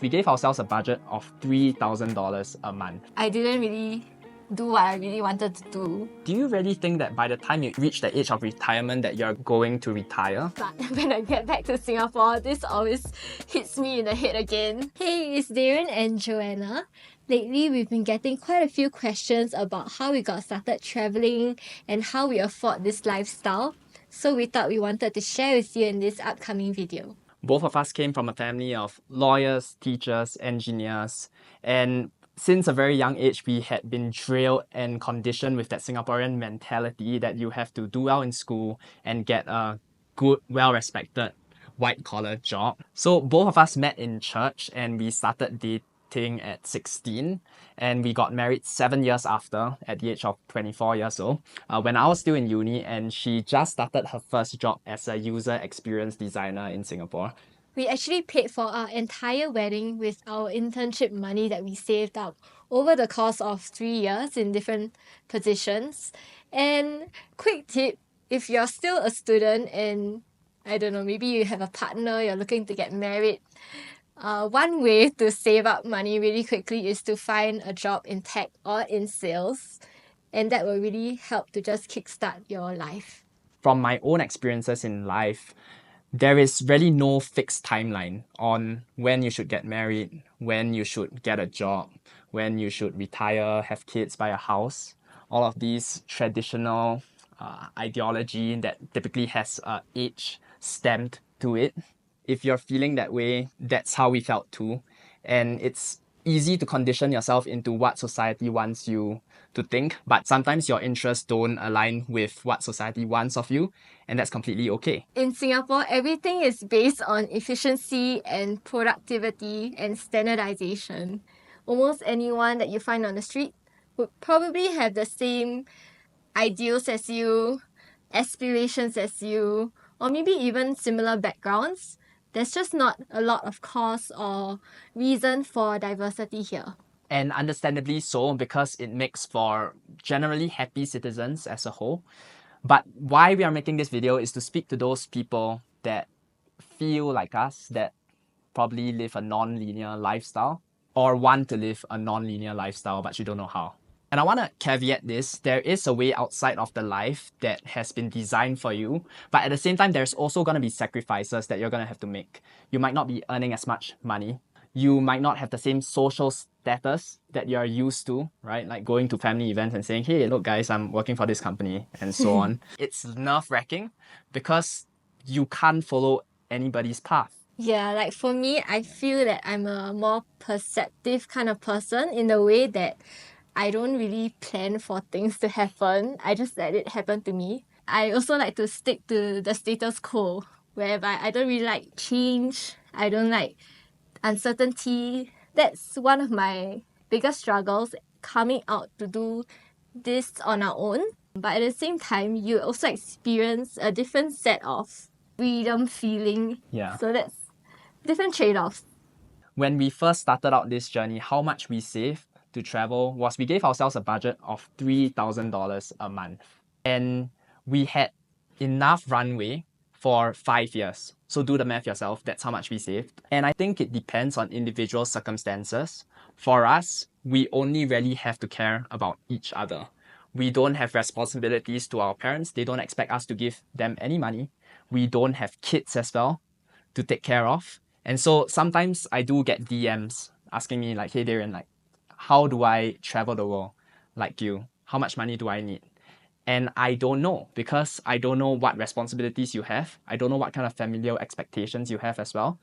We gave ourselves a budget of $3,000 a month. I didn't really do what I really wanted to do. Do you really think that by the time you reach the age of retirement that you're going to retire? But when I get back to Singapore, this always hits me in the head again. Hey, it's Darren and Joanna. Lately, we've been getting quite a few questions about how we got started traveling and how we afford this lifestyle. So we thought we wanted to share with you in this upcoming video. Both of us came from a family of lawyers, teachers, engineers, and since a very young age, we had been drilled and conditioned with that Singaporean mentality that you have to do well in school and get a good, well-respected white-collar job. So both of us met in church and we started dating at 16 and we got married 7 years after at the age of 24 years old when I was still in uni, and she just started her first job as a user experience designer in Singapore. We actually paid for our entire wedding with our internship money that we saved up over the course of 3 years in different positions. And quick tip, if you're still a student and I don't know, maybe you have a partner, you're looking to get married, one way to save up money really quickly is to find a job in tech or in sales. And that will really help to just kickstart your life. From my own experiences in life, there is really no fixed timeline on when you should get married, when you should get a job, when you should retire, have kids, buy a house. All of these traditional ideology that typically has an age stamped to it. If you're feeling that way, that's how we felt too. And it's easy to condition yourself into what society wants you to think, but sometimes your interests don't align with what society wants of you, and that's completely okay. In Singapore, everything is based on efficiency and productivity and standardization. Almost anyone that you find on the street would probably have the same ideals as you, aspirations as you, or maybe even similar backgrounds. There's just not a lot of cause or reason for diversity here. And understandably so, because it makes for generally happy citizens as a whole. But why we are making this video is to speak to those people that feel like us, that probably live a non-linear lifestyle or want to live a non-linear lifestyle, but you don't know how. And I want to caveat this, there is a way outside of the life that has been designed for you, but at the same time, there's also going to be sacrifices that you're going to have to make. You might not be earning as much money. You might not have the same social status that you're used to, right? Like going to family events and saying, hey, look guys, I'm working for this company and so on. It's nerve-wracking because you can't follow anybody's path. Yeah, like for me, I feel that I'm a more perceptive kind of person in the way that I don't really plan for things to happen. I just let it happen to me. I also like to stick to the status quo, whereby I don't really like change. I don't like uncertainty. That's one of my biggest struggles, coming out to do this on our own. But at the same time, you also experience a different set of freedom feeling. Yeah. So that's different trade-offs. When we first started out this journey, how much we saved to travel was we gave ourselves a budget of $3,000 a month. And we had enough runway for 5 years. So do the math yourself, that's how much we saved. And I think it depends on individual circumstances. For us, we only really have to care about each other. We don't have responsibilities to our parents. They don't expect us to give them any money. We don't have kids as well to take care of. And so sometimes I do get DMs asking me like, hey Darren, like, how do I travel the world like you? How much money do I need? And I don't know, because I don't know what responsibilities you have. I don't know what kind of familial expectations you have as well.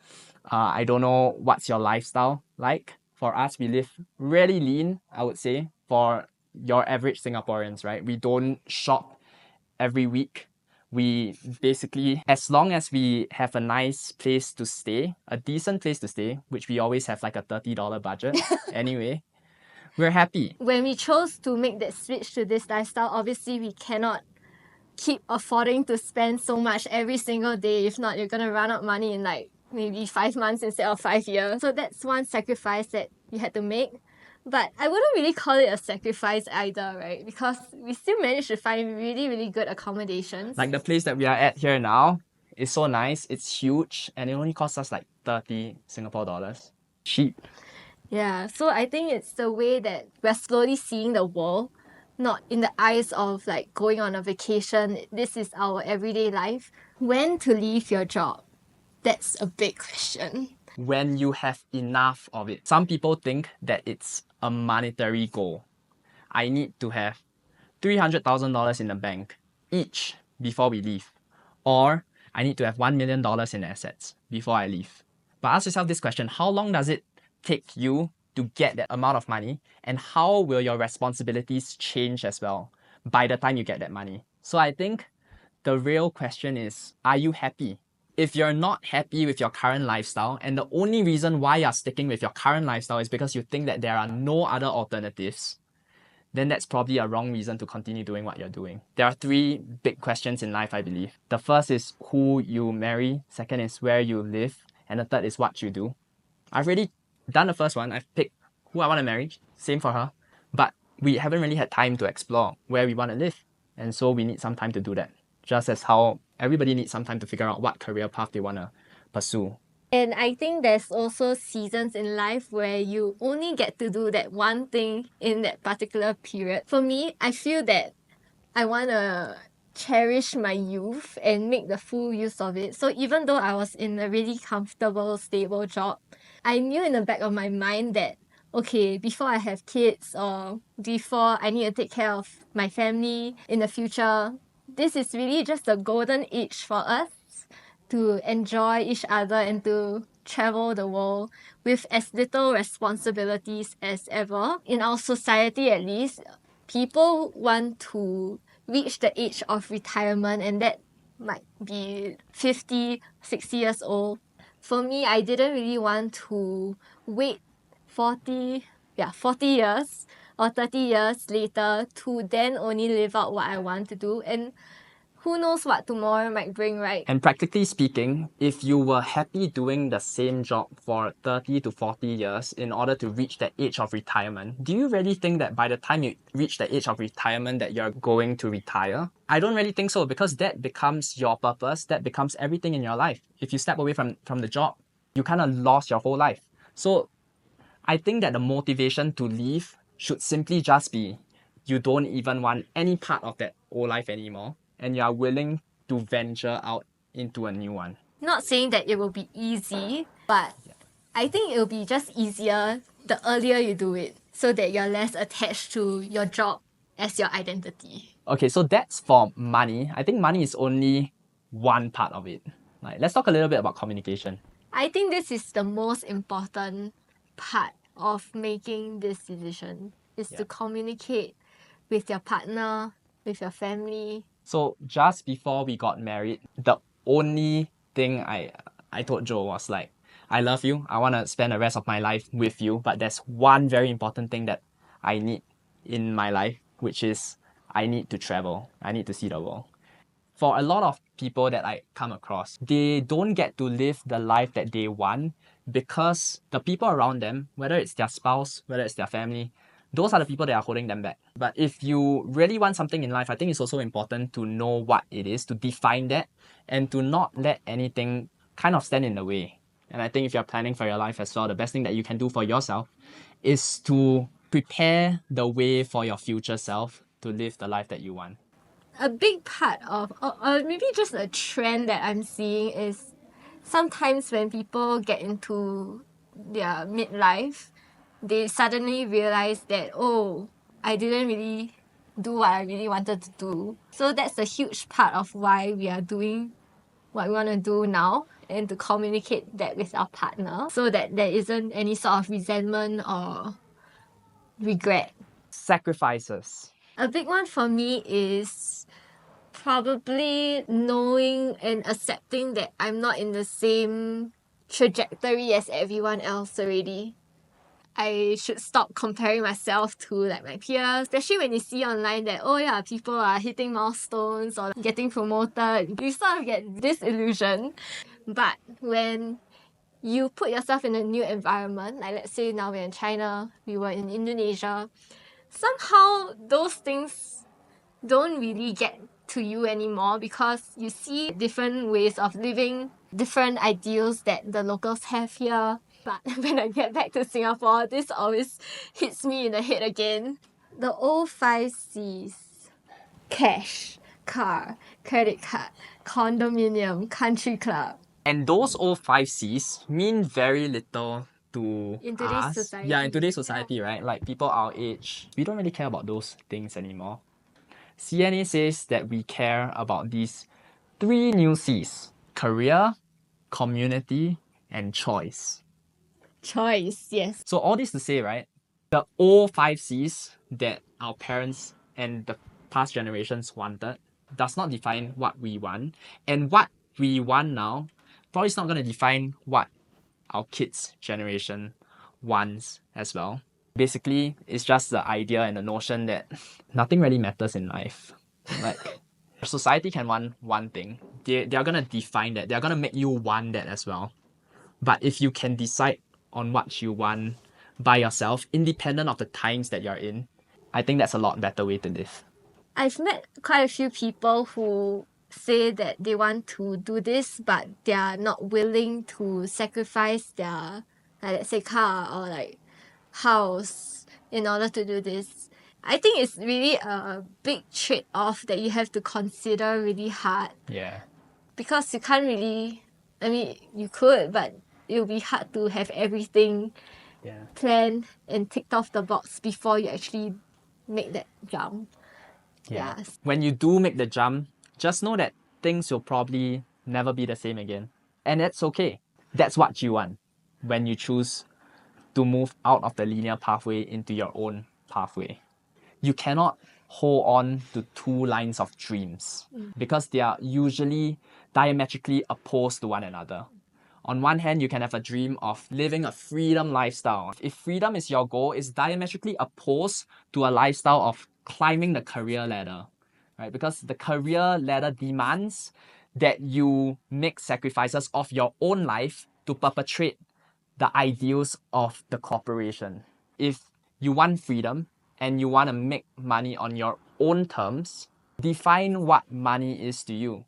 I don't know what's your lifestyle like. For us, we live really lean, I would say, for your average Singaporeans, right? We don't shop every week. We basically, as long as we have a nice place to stay, a decent place to stay, which we always have like a $30 budget anyway, we're happy. When we chose to make that switch to this lifestyle, obviously we cannot keep affording to spend so much every single day. If not, you're going to run out money in like maybe 5 months instead of 5 years. So that's one sacrifice that we had to make. But I wouldn't really call it a sacrifice either, right? Because we still managed to find really, really good accommodations. Like the place that we are at here now is so nice. It's huge and it only costs us like 30 Singapore dollars. cheap. Yeah, so I think it's the way that we're slowly seeing the world, not in the eyes of like going on a vacation. This is our everyday life. When to leave your job? That's a big question. When you have enough of it. Some people think that it's a monetary goal. I need to have $300,000 in the bank each before we leave. Or I need to have $1 million in assets before I leave. But ask yourself this question: how long does it take you to get that amount of money? And how will your responsibilities change as well by the time you get that money? So I think the real question is, are you happy? If you're not happy with your current lifestyle, and the only reason why you're sticking with your current lifestyle is because you think that there are no other alternatives, then that's probably a wrong reason to continue doing what you're doing. There are three big questions in life, I believe. The first is who you marry, second is where you live, and the third is what you do. I've already done the first one. I've picked who I want to marry, same for her, but we haven't really had time to explore where we want to live, and so we need some time to do that. Just as how everybody needs some time to figure out what career path they want to pursue. And I think there's also seasons in life where you only get to do that one thing in that particular period. For me, I feel that I want to cherish my youth and make the full use of it. So even though I was in a really comfortable, stable job, I knew in the back of my mind that, okay, before I have kids or before I need to take care of my family in the future, this is really just the golden age for us to enjoy each other and to travel the world with as little responsibilities as ever. In our society, at least, people want to reach the age of retirement, and that might be 50, 60 years old. For me, I didn't really want to wait 40 years or 30 years later to then only live out what I want to do. And who knows what tomorrow might bring, right? And practically speaking, if you were happy doing the same job for 30 to 40 years in order to reach that age of retirement, do you really think that by the time you reach the age of retirement that you're going to retire? I don't really think so, because that becomes your purpose, that becomes everything in your life. If you step away from the job, you kind of lost your whole life. So I think that the motivation to leave should simply just be you don't even want any part of that old life anymore, and you are willing to venture out into a new one. Not saying that it will be easy, but I think it will be just easier the earlier you do it, so that you're less attached to your job as your identity. Okay, so that's for money. I think money is only one part of it. Let's talk a little bit about communication. I think this is the most important part of making this decision, is to communicate with your partner, with your family. So just before we got married, the only thing I told Joe was like, I love you, I want to spend the rest of my life with you, but there's one very important thing that I need in my life, which is I need to travel. I need to see the world. For a lot of people that I come across, they don't get to live the life that they want because the people around them, whether it's their spouse, whether it's their family, those are the people that are holding them back. But if you really want something in life, I think it's also important to know what it is, to define that, and to not let anything kind of stand in the way. And I think if you're planning for your life as well, the best thing that you can do for yourself is to prepare the way for your future self to live the life that you want. A big part of, or maybe just a trend that I'm seeing, is sometimes when people get into their midlife, they suddenly realize that, oh, I didn't really do what I really wanted to do. So that's a huge part of why we are doing what we want to do now, and to communicate that with our partner so that there isn't any sort of resentment or regret. Sacrifices. A big one for me is probably knowing and accepting that I'm not in the same trajectory as everyone else already. I should stop comparing myself to like my peers, especially when you see online that, oh yeah, people are hitting milestones or getting promoted. You sort of get this illusion. But when you put yourself in a new environment, like let's say now we're in China, we were in Indonesia, somehow those things don't really get to you anymore, because you see different ways of living, different ideals that the locals have here. But when I get back to Singapore, this always hits me in the head again. The old 5 C's. Cash, car, credit card, condominium, country club. And those old 5 C's mean very little to In today's us. society. Yeah, in today's society, right? Like people our age, we don't really care about those things anymore. CNA says that we care about these 3 new C's: career, community, and choice. Choice, yes. So all this to say, right, the old 5 C's that our parents and the past generations wanted does not define what we want. And what we want now probably is not going to define what our kids' generation wants as well. Basically, it's just the idea and the notion that nothing really matters in life. Like, society can want one thing. They're going to define that. They're going to make you want that as well. But if you can decide on what you want by yourself, independent of the times that you're in, I think that's a lot better way to live. I've met quite a few people who say that they want to do this, but they are not willing to sacrifice their, like, let's say, car or like house in order to do this. I think it's really a big trade-off that you have to consider really hard. Yeah. Because you can't really, I mean, you could, but it will be hard to have everything planned and ticked off the box before you actually make that jump. Yeah. Yes. When you do make the jump, just know that things will probably never be the same again. And that's okay. That's what you want when you choose to move out of the linear pathway into your own pathway. You cannot hold on to 2 lines of dreams because they are usually diametrically opposed to one another. On one hand, you can have a dream of living a freedom lifestyle. If freedom is your goal, it's diametrically opposed to a lifestyle of climbing the career ladder, right? Because the career ladder demands that you make sacrifices of your own life to perpetrate the ideals of the corporation. If you want freedom and you want to make money on your own terms, define what money is to you.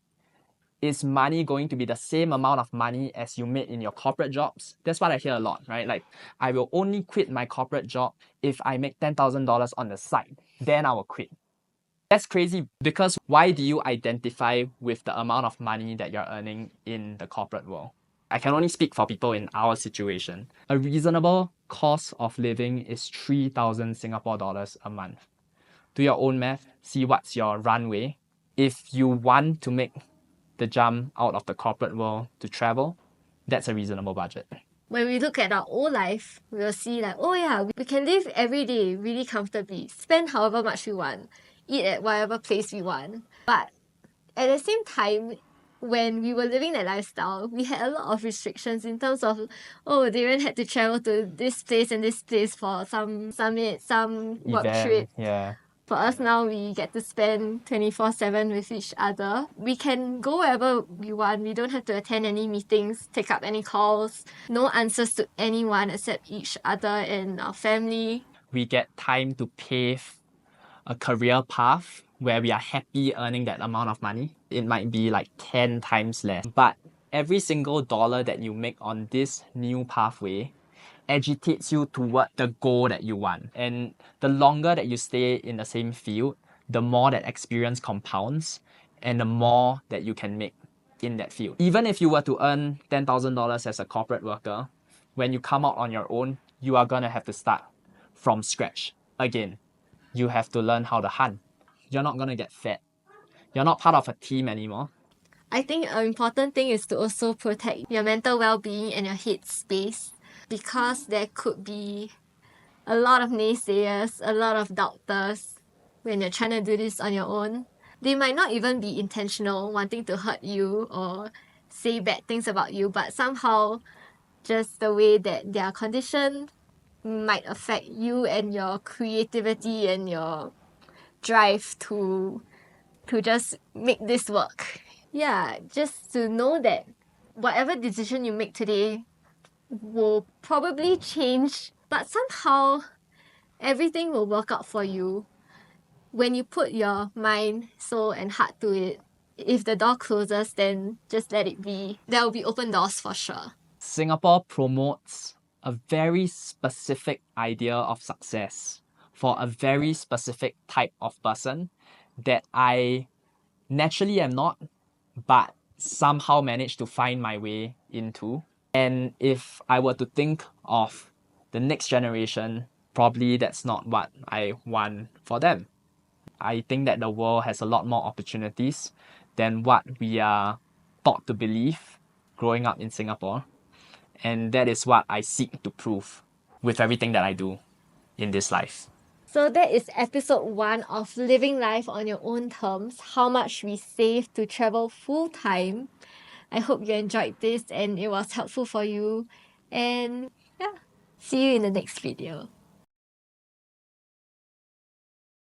Is money going to be the same amount of money as you made in your corporate jobs? That's what I hear a lot, right? Like, I will only quit my corporate job if I make $10,000 on the side. Then I will quit. That's crazy because why do you identify with the amount of money that you're earning in the corporate world? I can only speak for people in our situation. A reasonable cost of living is 3,000 Singapore dollars a month. Do your own math, see what's your runway. If you want to make the jump out of the corporate world to travel, that's a reasonable budget. When we look at our old life, we'll see like, oh yeah, we can live every day really comfortably, spend however much we want, eat at whatever place we want. But at the same time, when we were living that lifestyle, we had a lot of restrictions in terms of, oh, Darren had to travel to this place and this place for some summit, some work trip. Yeah. For us now, we get to spend 24/7 with each other. We can go wherever we want. We don't have to attend any meetings, take up any calls. No answers to anyone except each other and our family. We get time to pave a career path where we are happy earning that amount of money. It might be like 10 times less. But every single dollar that you make on this new pathway agitates you toward the goal that you want. And the longer that you stay in the same field, the more that experience compounds and the more that you can make in that field. Even if you were to earn $10,000 as a corporate worker, when you come out on your own, you are going to have to start from scratch again. You have to learn how to hunt. You're not going to get fed. You're not part of a team anymore. I think an important thing is to also protect your mental well-being and your head space, because there could be a lot of naysayers, a lot of doubters when you're trying to do this on your own. They might not even be intentional, wanting to hurt you or say bad things about you, but somehow just the way that they are conditioned might affect you and your creativity and your drive to just make this work. Yeah, just to know that whatever decision you make today will probably change, but somehow everything will work out for you when you put your mind, soul and heart to it. If the door closes, then just let it be. There will be open doors for sure. Singapore promotes a very specific idea of success for a very specific type of person that I naturally am not, but somehow managed to find my way into. And if I were to think of the next generation, probably that's not what I want for them. I think that the world has a lot more opportunities than what we are taught to believe growing up in Singapore. And that is what I seek to prove with everything that I do in this life. So that is episode 1 of Living Life on Your Own Terms, how much we save to travel full time. I hope you enjoyed this and it was helpful for you. And yeah, see you in the next video.